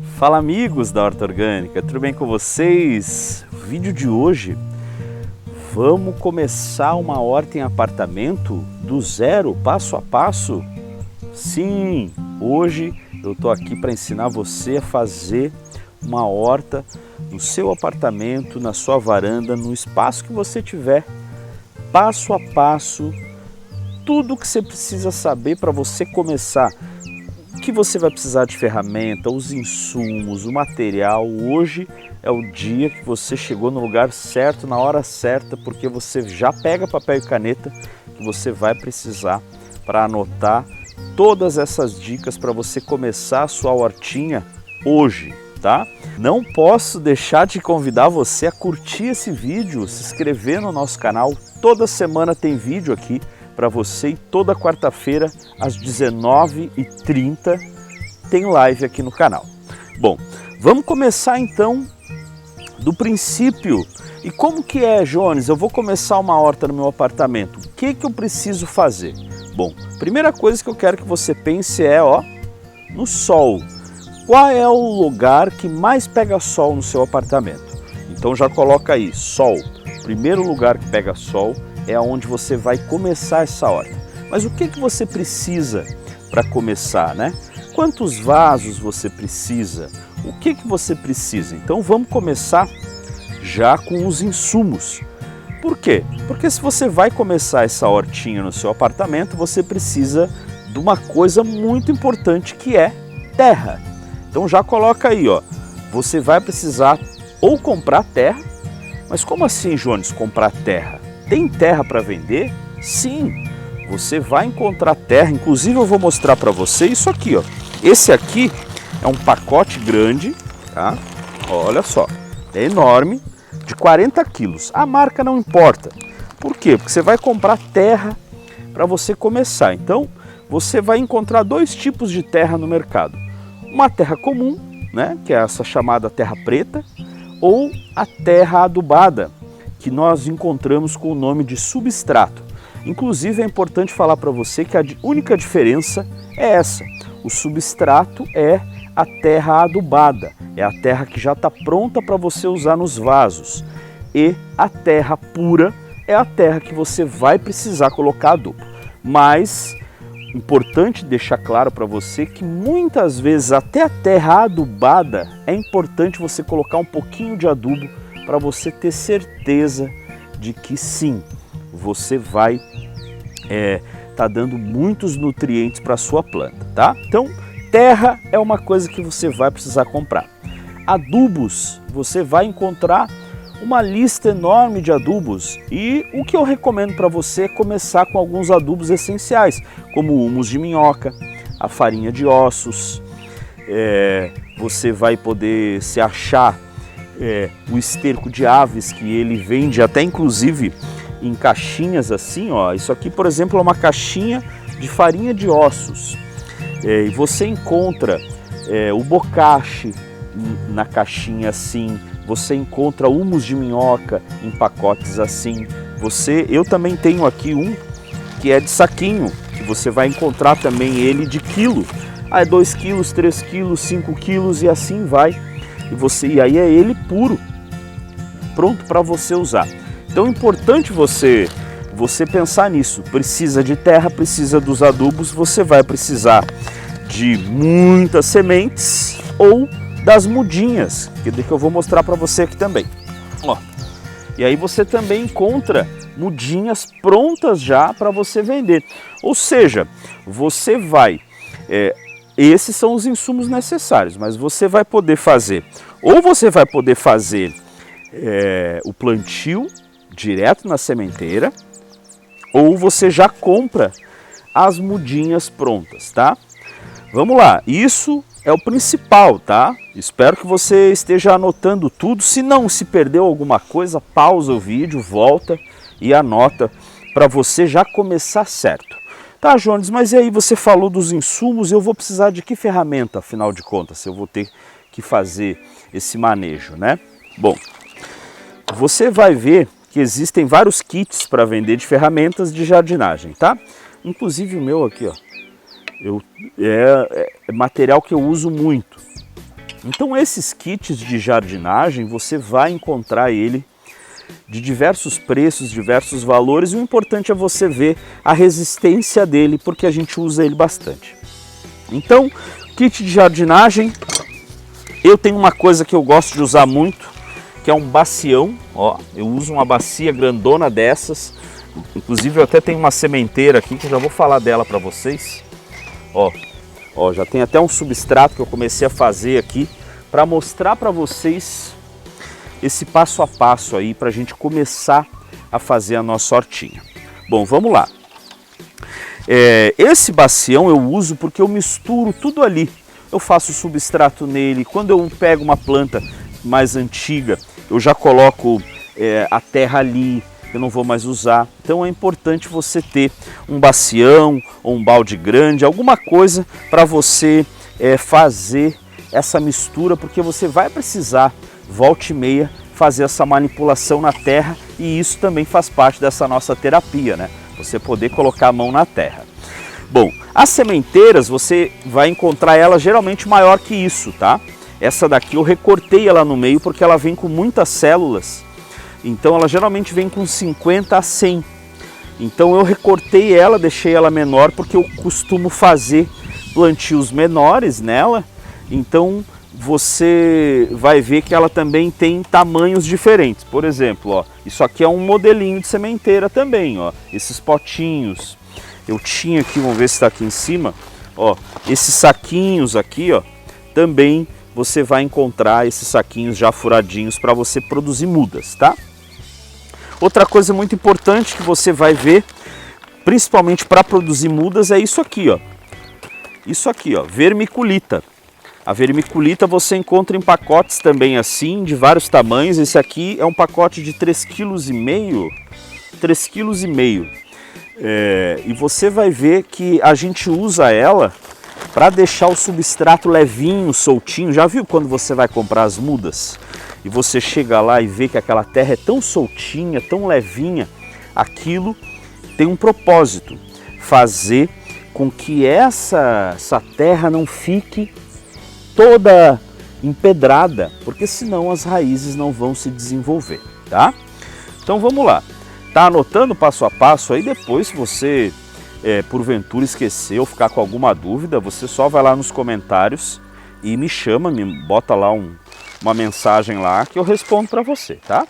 Fala amigos da Horta Orgânica, tudo bem com vocês? O vídeo de hoje, vamos começar uma horta em apartamento do zero, passo a passo? Sim, hoje eu tô aqui para ensinar você a fazer uma horta no seu apartamento, na sua varanda, no espaço que você tiver, passo a passo, tudo que você precisa saber para você começar. O que você vai precisar de ferramenta, os insumos, o material. Hoje é o dia que você chegou no lugar certo, na hora certa, porque você já pega papel e caneta que você vai precisar para anotar todas essas dicas para você começar a sua hortinha hoje, tá? Não posso deixar de convidar você a curtir esse vídeo, se inscrever no nosso canal. Toda semana tem vídeo aqui para você e toda quarta-feira às 19h30 tem live aqui no canal. Bom, vamos começar então do princípio. E como que é, Jones? Eu vou começar uma horta no meu apartamento. O que eu preciso fazer? Bom, primeira coisa que eu quero que você pense é, no sol. Qual é o lugar que mais pega sol no seu apartamento? Então já coloca aí, sol. Primeiro lugar que pega sol é onde você vai começar essa horta. Mas o que você precisa para começar, né? Quantos vasos você precisa? O que você precisa? Então vamos começar já com os insumos. Por quê? Porque se você vai começar essa hortinha no seu apartamento, você precisa de uma coisa muito importante que é terra. Então já coloca aí, você vai precisar ou comprar terra. Mas como assim, Jones, comprar terra? Tem terra para vender? Sim, você vai encontrar terra. Inclusive eu vou mostrar para você isso aqui, Esse aqui é um pacote grande, tá? Olha só, é enorme, de 40 quilos. A marca não importa. Por quê? Porque você vai comprar terra para você começar. Então, você vai encontrar dois tipos de terra no mercado. Uma terra comum, né? Que é essa chamada terra preta, ou a terra adubada, que nós encontramos com o nome de substrato. Inclusive é importante falar para você que a única diferença é essa. O substrato é a terra adubada, é a terra que já está pronta para você usar nos vasos. E a terra pura é a terra que você vai precisar colocar adubo. Mas importante deixar claro para você que muitas vezes até a terra adubada é importante você colocar um pouquinho de adubo para você ter certeza de que sim, você vai tá dando muitos nutrientes para a sua planta, tá? Então, terra é uma coisa que você vai precisar comprar. Adubos, você vai encontrar uma lista enorme de adubos e o que eu recomendo para você é começar com alguns adubos essenciais, como o humus de minhoca, a farinha de ossos, você vai poder se achar o esterco de aves, que ele vende até inclusive em caixinhas assim, Isso aqui, por exemplo, é uma caixinha de farinha de ossos. E você encontra o bocache na caixinha assim, você encontra humus de minhoca em pacotes assim. Eu também tenho aqui um que é de saquinho, que você vai encontrar também ele de quilo. É 2 quilos, 3 quilos, 5 quilos e assim vai. E aí é ele puro, pronto para você usar. Então é importante você pensar nisso. Precisa de terra, precisa dos adubos, você vai precisar de muitas sementes ou das mudinhas, que eu vou mostrar para você aqui também. E aí você também encontra mudinhas prontas já para você vender. Ou seja, você vai... esses são os insumos necessários, mas você vai poder fazer, ou você vai poder fazer o plantio direto na sementeira, ou você já compra as mudinhas prontas, tá? Vamos lá, isso é o principal, tá? Espero que você esteja anotando tudo. Se perdeu alguma coisa, pausa o vídeo, volta e anota para você já começar certo. Tá, Jones, mas e aí você falou dos insumos, eu vou precisar de que ferramenta, afinal de contas, se eu vou ter que fazer esse manejo, né? Bom, você vai ver que existem vários kits para vender de ferramentas de jardinagem, tá? Inclusive o meu aqui, é material que eu uso muito. Então esses kits de jardinagem você vai encontrar ele de diversos preços, diversos valores, e o importante é você ver a resistência dele, porque a gente usa ele bastante. Então, kit de jardinagem, eu tenho uma coisa que eu gosto de usar muito, que é um bacião. Ó, eu uso uma bacia grandona dessas, inclusive eu até tenho uma sementeira aqui que eu já vou falar dela para vocês. Ó, já tem até um substrato que eu comecei a fazer aqui para mostrar para vocês esse passo a passo aí para a gente começar a fazer a nossa hortinha. Bom, vamos lá. Esse bacião eu uso porque eu misturo tudo ali. Eu faço substrato nele. Quando eu pego uma planta mais antiga, eu já coloco a terra ali, eu não vou mais usar. Então é importante você ter um bacião ou um balde grande, alguma coisa para você fazer essa mistura, porque você vai precisar, volta e meia, fazer essa manipulação na terra, e isso também faz parte dessa nossa terapia, né? Você poder colocar a mão na terra. Bom, as sementeiras você vai encontrar ela geralmente maior que isso, tá? Essa daqui eu recortei ela no meio porque ela vem com muitas células, então ela geralmente vem com 50 a 100. Então eu recortei ela, deixei ela menor porque eu costumo fazer plantios menores nela, então você vai ver que ela também tem tamanhos diferentes. Por exemplo, ó, isso aqui é um modelinho de sementeira também, ó, esses potinhos. Eu tinha aqui, vamos ver se está aqui em cima, ó, esses saquinhos aqui, ó, também você vai encontrar esses saquinhos já furadinhos para você produzir mudas, tá? Outra coisa muito importante que você vai ver, principalmente para produzir mudas, é isso aqui, ó. Isso aqui, ó, vermiculita. A vermiculita você encontra em pacotes também assim, de vários tamanhos. Esse aqui é um pacote de 3,5 kg. 3,5 kg. E você vai ver que a gente usa ela para deixar o substrato levinho, soltinho. Já viu quando você vai comprar as mudas e você chega lá e vê que aquela terra é tão soltinha, tão levinha? Aquilo tem um propósito, fazer com que essa terra não fique toda empedrada, porque senão as raízes não vão se desenvolver, tá? Então vamos lá. Tá anotando passo a passo aí? Depois, se você porventura esquecer ou ficar com alguma dúvida, você só vai lá nos comentários e me chama, me bota lá uma mensagem lá que eu respondo para você, tá?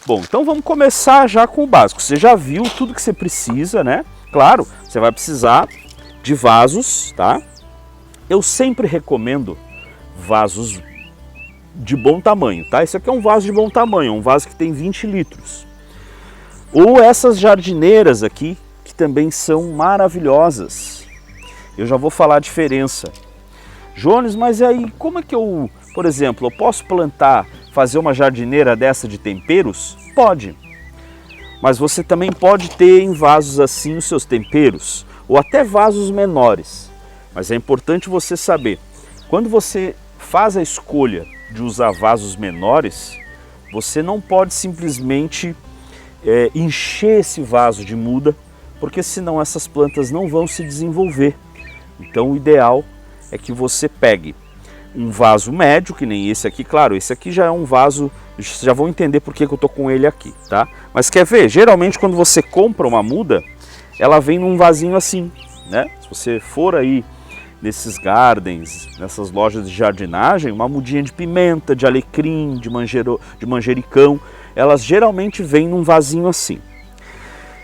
Bom, então vamos começar já com o básico. Você já viu tudo que você precisa, né? Claro, você vai precisar de vasos, tá? Eu sempre recomendo vasos de bom tamanho, tá? Esse aqui é um vaso de bom tamanho, um vaso que tem 20 litros. Ou essas jardineiras aqui, que também são maravilhosas. Eu já vou falar a diferença. Jones, mas aí como é que eu, por exemplo, eu posso plantar, fazer uma jardineira dessa de temperos? Pode. Mas você também pode ter em vasos assim os seus temperos, ou até vasos menores. Mas é importante você saber, quando você faz a escolha de usar vasos menores, você não pode simplesmente encher esse vaso de muda, porque senão essas plantas não vão se desenvolver. Então o ideal é que você pegue um vaso médio, que nem esse aqui. Claro, esse aqui já é um vaso, vocês já vão entender por que eu estou com ele aqui, tá? Mas quer ver? Geralmente quando você compra uma muda, ela vem num vasinho assim, né? Se você for aí nesses gardens, nessas lojas de jardinagem, uma mudinha de pimenta, de alecrim, de manjericão, elas geralmente vêm num vasinho assim.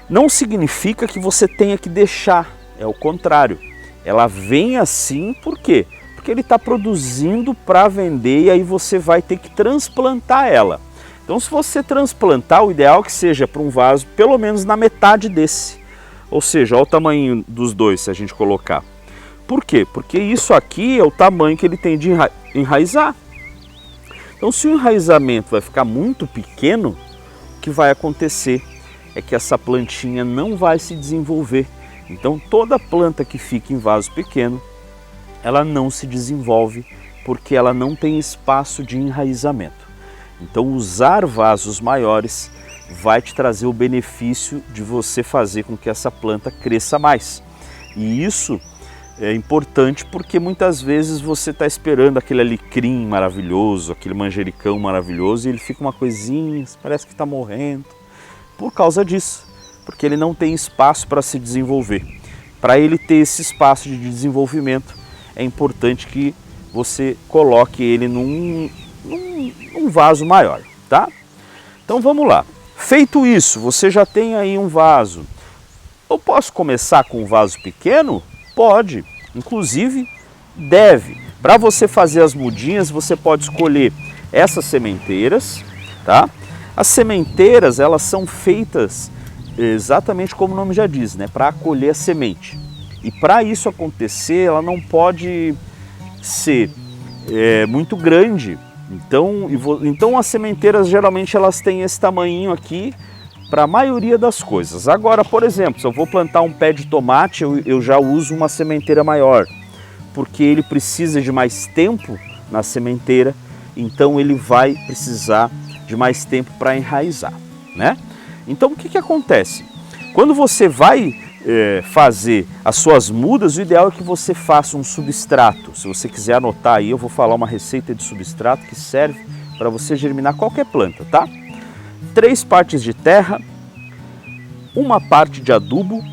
Não significa que você tenha que deixar, é o contrário. Ela vem assim por quê? Porque ele está produzindo para vender e aí você vai ter que transplantar ela. Então se você transplantar, o ideal é que seja para um vaso pelo menos na metade desse. Ou seja, olha o tamanho dos dois se a gente colocar. Por quê? Porque isso aqui é o tamanho que ele tem de enraizar. Então se o enraizamento vai ficar muito pequeno, o que vai acontecer é que essa plantinha não vai se desenvolver. Então toda planta que fica em vaso pequeno, ela não se desenvolve porque ela não tem espaço de enraizamento. Então usar vasos maiores vai te trazer o benefício de você fazer com que essa planta cresça mais. E isso é importante porque muitas vezes você está esperando aquele alecrim maravilhoso, aquele manjericão maravilhoso e ele fica uma coisinha, parece que está morrendo, por causa disso, porque ele não tem espaço para se desenvolver. Para ele ter esse espaço de desenvolvimento, é importante que você coloque ele num vaso maior, tá? Então vamos lá. Feito isso, você já tem aí um vaso. Eu posso começar com um vaso pequeno? Pode, inclusive deve. Para você fazer as mudinhas, você pode escolher essas sementeiras, tá? As sementeiras, elas são feitas exatamente como o nome já diz, né? Para acolher a semente. E para isso acontecer, ela não pode ser muito grande. Então as sementeiras geralmente elas têm esse tamanhinho aqui para a maioria das coisas. Agora, por exemplo, se eu vou plantar um pé de tomate, eu já uso uma sementeira maior, porque ele precisa de mais tempo na sementeira, então ele vai precisar de mais tempo para enraizar, né? Então o que acontece? Quando você vai fazer as suas mudas, o ideal é que você faça um substrato. Se você quiser anotar aí, eu vou falar uma receita de substrato que serve para você germinar qualquer planta, tá? 3 partes de terra, uma parte de adubo,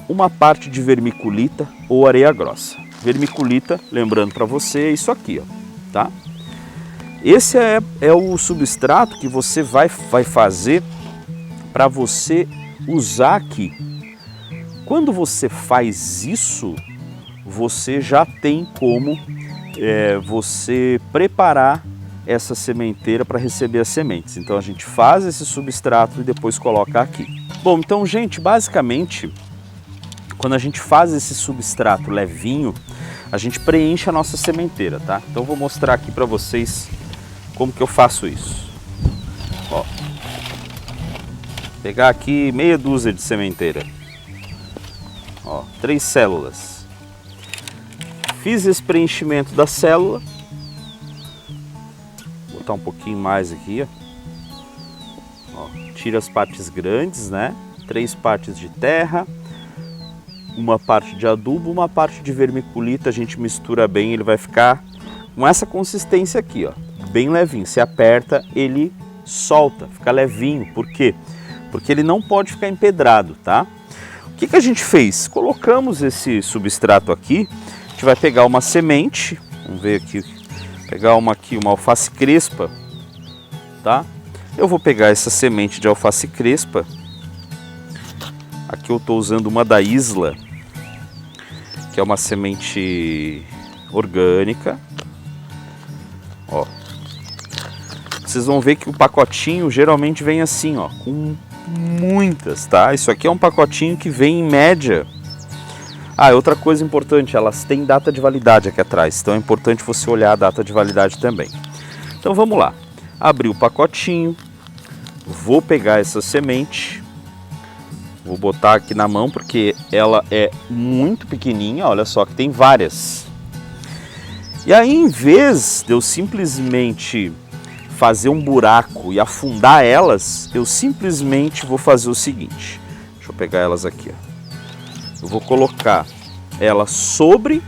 uma parte de vermiculita ou areia grossa. Vermiculita, lembrando para você, é isso aqui, ó, tá? Esse é o substrato que você vai fazer para você usar aqui. Quando você faz isso, você já tem como você preparar essa sementeira para receber as sementes. Então a gente faz esse substrato e depois coloca aqui. Bom, então gente, basicamente, quando a gente faz esse substrato levinho, a gente preenche a nossa sementeira, tá? Então eu vou mostrar aqui para vocês como que eu faço isso. Ó, pegar aqui meia dúzia de sementeira. Ó, 3 células. Fiz esse preenchimento da célula. Vou botar um pouquinho mais aqui, ó. Tira as partes grandes, né? 3 partes de terra, uma parte de adubo, uma parte de vermiculita. A gente mistura bem, ele vai ficar com essa consistência aqui, ó, bem levinho. Você aperta, ele solta, fica levinho. Por quê? Porque ele não pode ficar empedrado, tá? O que a gente fez? Colocamos esse substrato aqui. A gente vai pegar uma semente, vamos ver aqui, pegar uma alface crespa, tá? Eu vou pegar essa semente de alface crespa. Aqui eu estou usando uma da Isla, que é uma semente orgânica. Ó, vocês vão ver que o pacotinho geralmente vem assim, ó, com muitas, tá? Isso aqui é um pacotinho que vem em média. Ah, outra coisa importante, elas têm data de validade aqui atrás, então é importante você olhar a data de validade também. Então vamos lá, abrir o pacotinho, vou pegar essa semente, vou botar aqui na mão porque ela é muito pequenininha, olha só que tem várias. E aí, em vez de eu simplesmente fazer um buraco e afundar elas, eu simplesmente vou fazer o seguinte. Deixa eu pegar elas aqui, ó. Eu vou colocar ela sobre,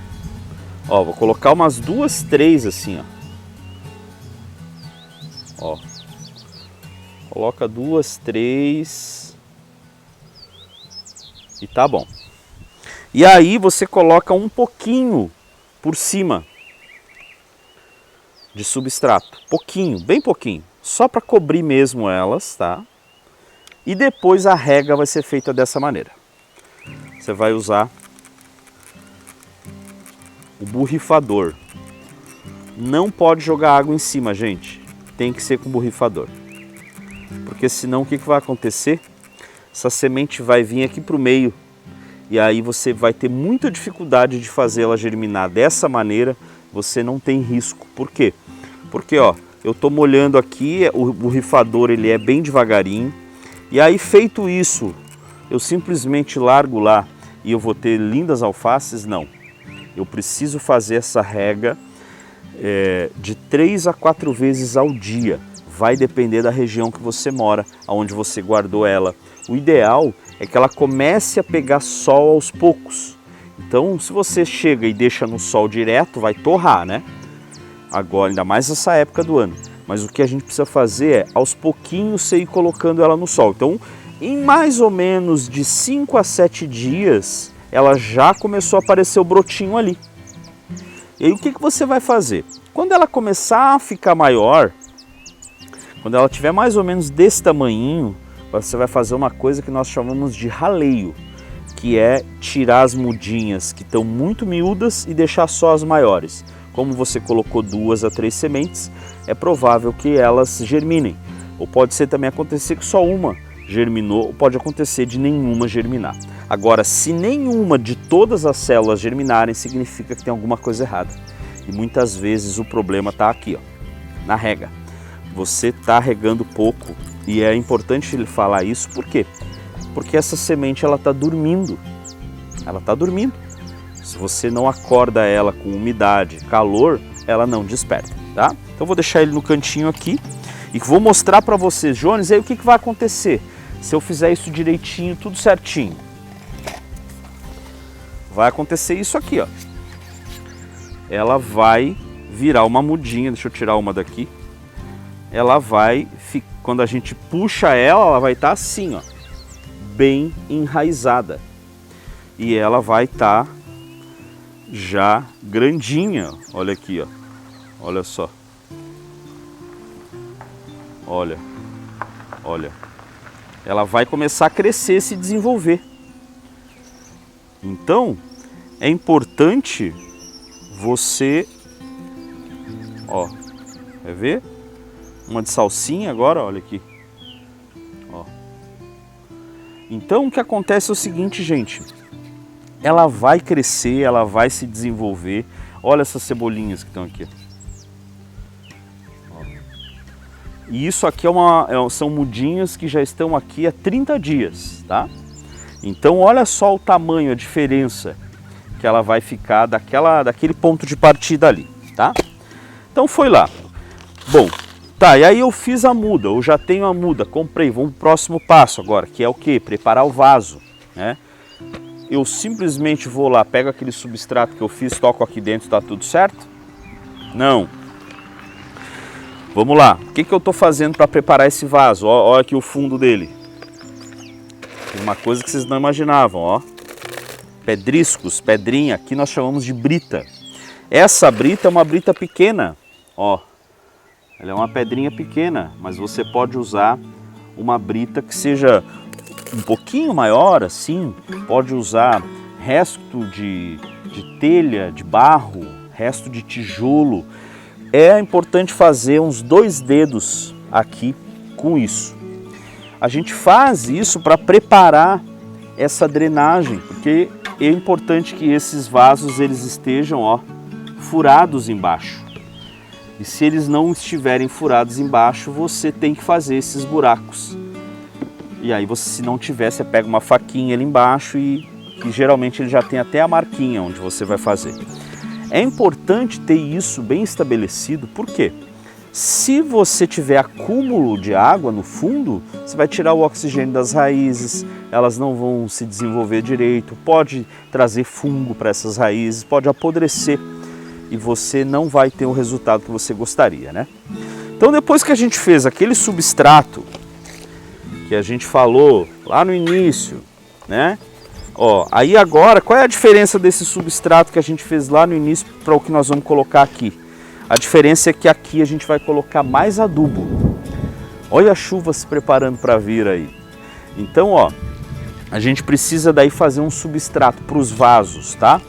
ó, vou colocar umas 2, 3 assim, ó. Ó. Coloca 2, 3 e tá bom. E aí você coloca um pouquinho por cima de substrato, pouquinho, bem pouquinho, só para cobrir mesmo elas, tá? E depois a rega vai ser feita dessa maneira. Você vai usar o borrifador. Não pode jogar água em cima, gente. Tem que ser com borrifador. Porque senão o que vai acontecer? Essa semente vai vir aqui para o meio e aí você vai ter muita dificuldade de fazer ela germinar dessa maneira. Você não tem risco. Por quê? Porque ó, eu estou molhando aqui, o borrifador ele é bem devagarinho. E aí, feito isso, eu simplesmente largo lá e eu vou ter lindas alfaces? Não. Eu preciso fazer essa rega de 3 a 4 vezes ao dia. Vai depender da região que você mora, aonde você guardou ela. O ideal é que ela comece a pegar sol aos poucos. Então, se você chega e deixa no sol direto, vai torrar, né? Agora, ainda mais nessa época do ano. Mas o que a gente precisa fazer é, aos pouquinhos, você ir colocando ela no sol. Então, em mais ou menos de 5 a 7 dias, ela já começou a aparecer o brotinho ali. E aí, o que você vai fazer? Quando ela começar a ficar maior, quando ela tiver mais ou menos desse tamanhinho, você vai fazer uma coisa que nós chamamos de raleio, que é tirar as mudinhas que estão muito miúdas e deixar só as maiores. Como você colocou 2 a 3 sementes, é provável que elas germinem. Ou pode ser também acontecer que só uma germinou, ou pode acontecer de nenhuma germinar. Agora, se nenhuma de todas as células germinarem, significa que tem alguma coisa errada. E muitas vezes o problema está aqui, ó, na rega. Você está regando pouco, e é importante ele falar isso, por quê? Porque essa semente ela está dormindo, Se você não acorda ela com umidade, calor, ela não desperta, tá? Então vou deixar ele no cantinho aqui e vou mostrar para vocês, Jones, aí o que vai acontecer se eu fizer isso direitinho, tudo certinho. Vai acontecer isso aqui, ó. Ela vai virar uma mudinha, deixa eu tirar uma daqui. Ela vai, quando a gente puxa ela vai estar assim, ó, bem enraizada. E ela vai estar já grandinha, olha aqui, ó. Olha só. Olha. Ela vai começar a crescer, se desenvolver. Então, é importante você, ó, quer ver? Uma de salsinha agora, olha aqui. Ó. Então, o que acontece é o seguinte, gente. Ela vai crescer, ela vai se desenvolver. Olha essas cebolinhas que estão aqui. Ó. E isso aqui são mudinhas que já estão aqui há 30 dias, tá? Então, olha só o tamanho, a diferença que ela vai ficar daquele ponto de partida ali, tá? Então, foi lá. Bom, tá, e aí eu fiz a muda, eu já tenho a muda, comprei. Vamos pro próximo passo agora, que é o quê? Preparar o vaso, né? Eu simplesmente vou lá, pego aquele substrato que eu fiz, toco aqui dentro, tá tudo certo? Não. Vamos lá, o que eu tô fazendo para preparar esse vaso? Olha aqui o fundo dele. Uma coisa que vocês não imaginavam, ó. Pedriscos, pedrinha, aqui nós chamamos de brita. Essa brita é uma brita pequena, ó. Ela é uma pedrinha pequena, mas você pode usar uma brita que seja um pouquinho maior, assim. Pode usar resto de telha, de barro, resto de tijolo. É importante fazer uns 2 dedos aqui com isso. A gente faz isso para preparar essa drenagem, porque é importante que esses vasos eles estejam, ó, furados embaixo. E se eles não estiverem furados embaixo, você tem que fazer esses buracos. E aí, se não tiver, você pega uma faquinha ali embaixo e geralmente ele já tem até a marquinha onde você vai fazer. É importante ter isso bem estabelecido, por quê? Se você tiver acúmulo de água no fundo, você vai tirar o oxigênio das raízes, elas não vão se desenvolver direito, pode trazer fungo para essas raízes, pode apodrecer e você não vai ter o resultado que você gostaria, né? Então, depois que a gente fez aquele substrato que a gente falou lá no início, né? Ó, aí agora, qual é a diferença desse substrato que a gente fez lá no início para o que nós vamos colocar aqui? A diferença é que aqui a gente vai colocar mais adubo. Olha a chuva se preparando para vir aí. Então, ó, a gente precisa daí fazer um substrato para os vasos, tá?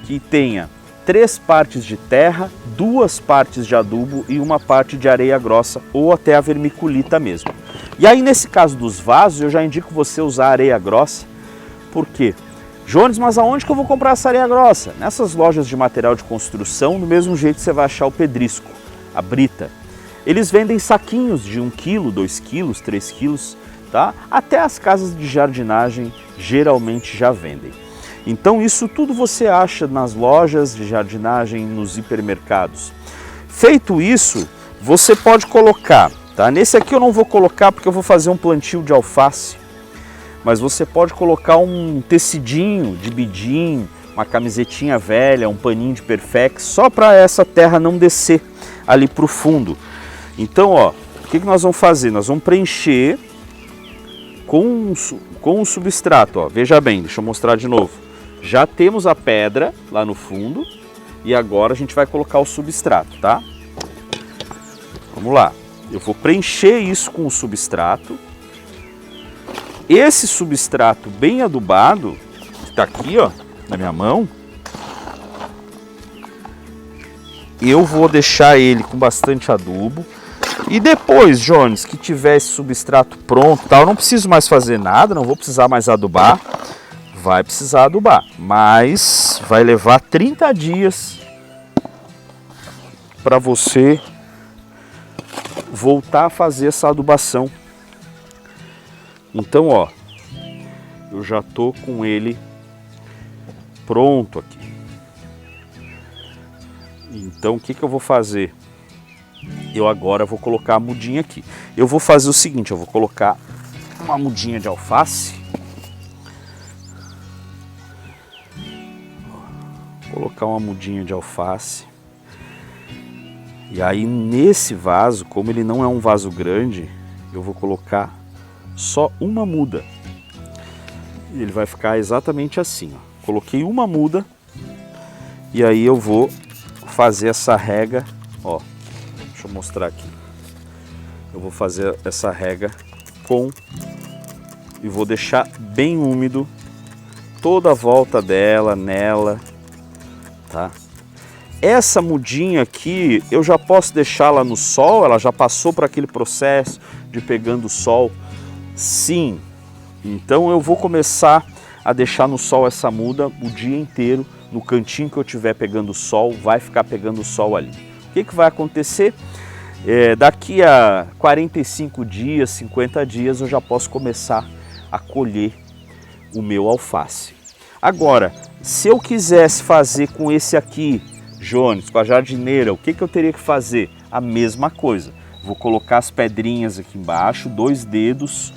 Que tenha 3 partes de terra, 2 partes de adubo e 1 parte de areia grossa ou até a vermiculita mesmo. E aí, nesse caso dos vasos, eu já indico você usar areia grossa. Por quê? Jones, mas aonde que eu vou comprar essa areia grossa? Nessas lojas de material de construção, do mesmo jeito você vai achar o pedrisco, a brita. Eles vendem saquinhos de 1 kg, 2 kg, 3 kg, tá? Até as casas de jardinagem geralmente já vendem. Então isso tudo você acha nas lojas de jardinagem, nos hipermercados. Feito isso, você pode colocar, tá? Nesse aqui eu não vou colocar porque eu vou fazer um plantio de alface. Mas você pode colocar um tecidinho de bidim, uma camisetinha velha, um paninho de Perfex, só para essa terra não descer ali para o fundo. Então, ó, o que nós vamos fazer? Nós vamos preencher com o substrato, ó. Veja bem, deixa eu mostrar de novo. Já temos a pedra lá no fundo e agora a gente vai colocar o substrato, tá? Vamos lá. Eu vou preencher isso com o substrato. Esse substrato bem adubado, que está aqui, ó, na minha mão, eu vou deixar ele com bastante adubo. E depois, Jones, que tiver esse substrato pronto, tal, eu não preciso mais fazer nada, não vou precisar mais adubar. Vai precisar adubar, mas vai levar 30 dias para você voltar a fazer essa adubação. Então, ó, eu já tô com ele pronto aqui. Então, o que eu vou fazer? Eu agora vou colocar a mudinha aqui. Eu vou fazer o seguinte, eu vou colocar uma mudinha de alface. Vou colocar uma mudinha de alface. E aí nesse vaso, como ele não é um vaso grande, eu vou colocar só uma muda. E ele vai ficar exatamente assim, ó. Coloquei uma muda e aí eu vou fazer essa rega, ó. Deixa eu mostrar aqui. Eu vou fazer essa rega e vou deixar bem úmido toda a volta dela, nela, tá? Essa mudinha aqui, eu já posso deixá-la no sol, ela já passou por aquele processo de pegando sol? Sim. Então eu vou começar a deixar no sol essa muda o dia inteiro, no cantinho que eu estiver pegando sol, vai ficar pegando sol ali. O que vai acontecer? Daqui a 45 dias, 50 dias, eu já posso começar a colher o meu alface. Agora, se eu quisesse fazer com esse aqui, Jones, com a jardineira, o que eu teria que fazer? A mesma coisa. Vou colocar as pedrinhas aqui embaixo, 2 dedos,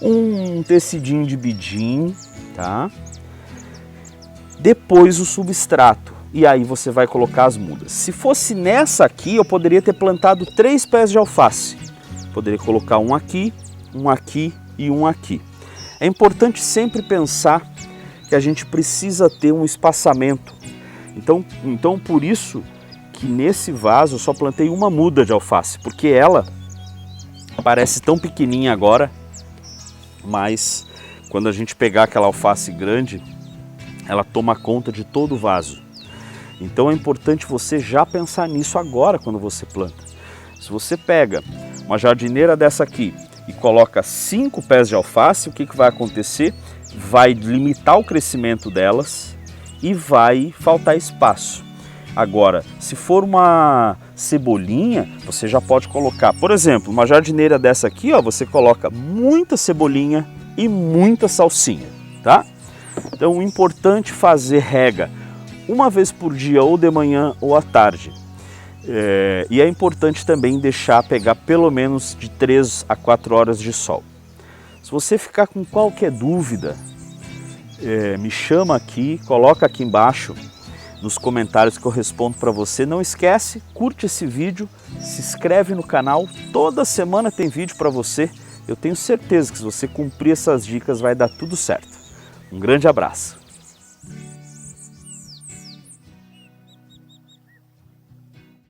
um tecidinho de bidim, tá? Depois o substrato. E aí você vai colocar as mudas. Se fosse nessa aqui, eu poderia ter plantado 3 pés de alface. Poderia colocar um aqui e um aqui. É importante sempre pensar que a gente precisa ter um espaçamento. Então por isso que nesse vaso eu só plantei uma muda de alface, porque ela parece tão pequenininha agora, mas quando a gente pegar aquela alface grande, ela toma conta de todo o vaso. Então é importante você já pensar nisso agora quando você planta. Se você pega uma jardineira dessa aqui e coloca 5 pés de alface, o que vai acontecer? Vai limitar o crescimento delas e vai faltar espaço. Agora, se for uma cebolinha, você já pode colocar, por exemplo, uma jardineira dessa aqui, ó, você coloca muita cebolinha e muita salsinha, tá? Então o importante é fazer rega uma vez por dia, ou de manhã ou à tarde. E é importante também deixar pegar pelo menos de 3 a 4 horas de sol. Se você ficar com qualquer dúvida, me chama aqui, coloca aqui embaixo nos comentários que eu respondo para você. Não esquece, curte esse vídeo, se inscreve no canal, toda semana tem vídeo para você. Eu tenho certeza que se você cumprir essas dicas vai dar tudo certo. Um grande abraço.